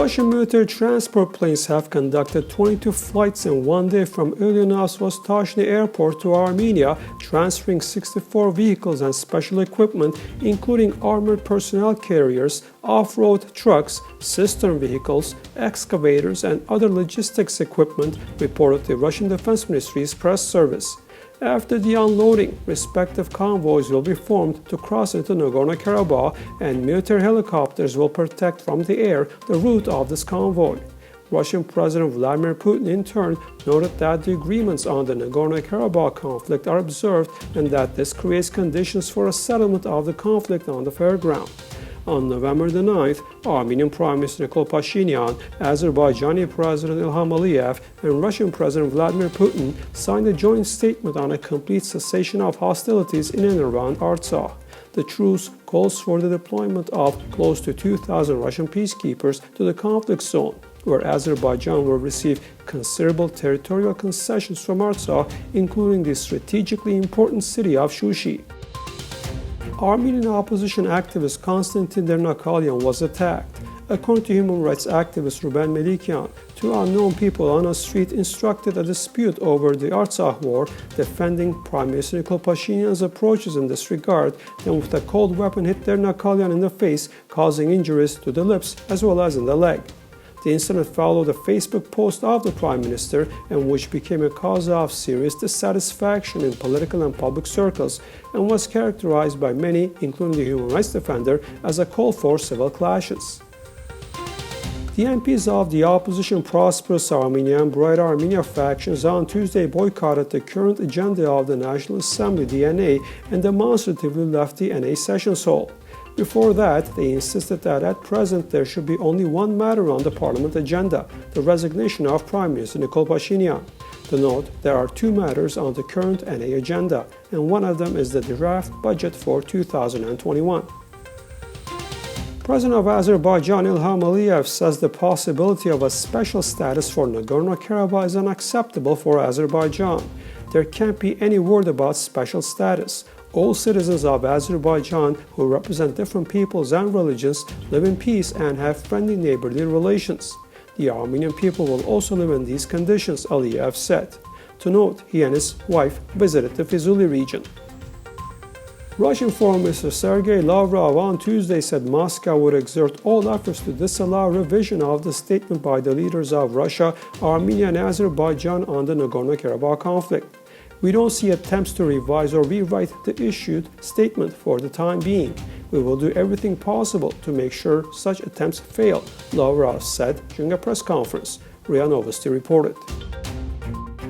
Russian military transport planes have conducted 22 flights in one day from Ilyinov Vostochny Airport to Armenia, transferring 64 vehicles and special equipment, including armored personnel carriers, off-road trucks, cistern vehicles, excavators, and other logistics equipment, reported the Russian Defense Ministry's press service. After the unloading, respective convoys will be formed to cross into Nagorno-Karabakh, and military helicopters will protect from the air the route of this convoy. Russian President Vladimir Putin, in turn, noted that the agreements on the Nagorno-Karabakh conflict are observed and that this creates conditions for a settlement of the conflict on the fair ground. On November the 9th, Armenian Prime Minister Nikol Pashinyan, Azerbaijani President Ilham Aliyev, and Russian President Vladimir Putin signed a joint statement on a complete cessation of hostilities in and around Artsakh. The truce calls for the deployment of close to 2,000 Russian peacekeepers to the conflict zone, where Azerbaijan will receive considerable territorial concessions from Artsakh, including the strategically important city of Shushi. Armenian opposition activist Konstantin Dernakalyan was attacked. According to human rights activist Ruben Melikian, two unknown people on a street instructed a dispute over the Artsakh war, defending Prime Minister Nikol Pashinyan's approaches in this regard, then with a cold weapon hit Dernakalyan in the face, causing injuries to the lips as well as in the leg. The incident followed a Facebook post of the Prime Minister, and which became a cause of serious dissatisfaction in political and public circles, and was characterized by many, including the human rights defender, as a call for civil clashes. The MPs of the opposition Prosperous Armenia and Bright Armenia factions on Tuesday boycotted the current agenda of the National Assembly, the NA, and demonstratively left the NA sessions hall. Before that, they insisted that at present there should be only one matter on the parliament agenda, the resignation of Prime Minister Nikol Pashinyan. To note, there are two matters on the current NA agenda, and one of them is the draft budget for 2021. President of Azerbaijan Ilham Aliyev says the possibility of a special status for Nagorno-Karabakh is unacceptable for Azerbaijan. There can't be any word about special status. All citizens of Azerbaijan who represent different peoples and religions live in peace and have friendly neighborly relations. The Armenian people will also live in these conditions, Aliyev said. To note, he and his wife visited the Fizuli region. Russian Foreign Minister Sergei Lavrov on Tuesday said Moscow would exert all efforts to disallow revision of the statement by the leaders of Russia, Armenia, and Azerbaijan on the Nagorno-Karabakh conflict. We don't see attempts to revise or rewrite the issued statement for the time being. We will do everything possible to make sure such attempts fail, Lavrov said during a press conference, RIA Novosti reported.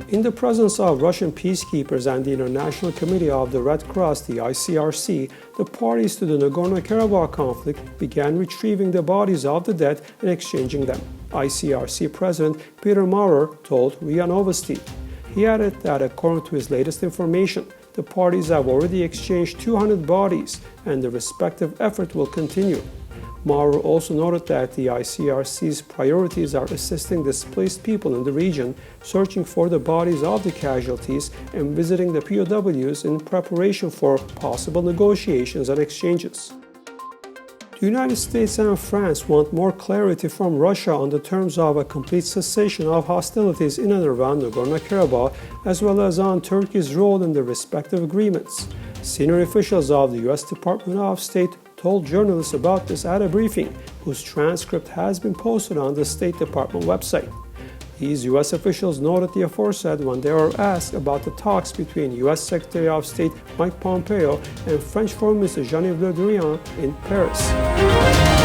In the presence of Russian peacekeepers and the International Committee of the Red Cross, the ICRC, the parties to the Nagorno-Karabakh conflict began retrieving the bodies of the dead and exchanging them, ICRC President Peter Maurer told RIA Novosti. He added that according to his latest information, the parties have already exchanged 200 bodies and the respective effort will continue. Maurer also noted that the ICRC's priorities are assisting displaced people in the region, searching for the bodies of the casualties, and visiting the POWs in preparation for possible negotiations and exchanges. The United States and France want more clarity from Russia on the terms of a complete cessation of hostilities in and around Nagorno-Karabakh, as well as on Turkey's role in the respective agreements. Senior officials of the U.S. Department of State told journalists about this at a briefing, whose transcript has been posted on the State Department website. These U.S. officials noted the aforesaid when they were asked about the talks between U.S. Secretary of State Mike Pompeo and French Foreign Minister Jean-Yves Le Drian in Paris.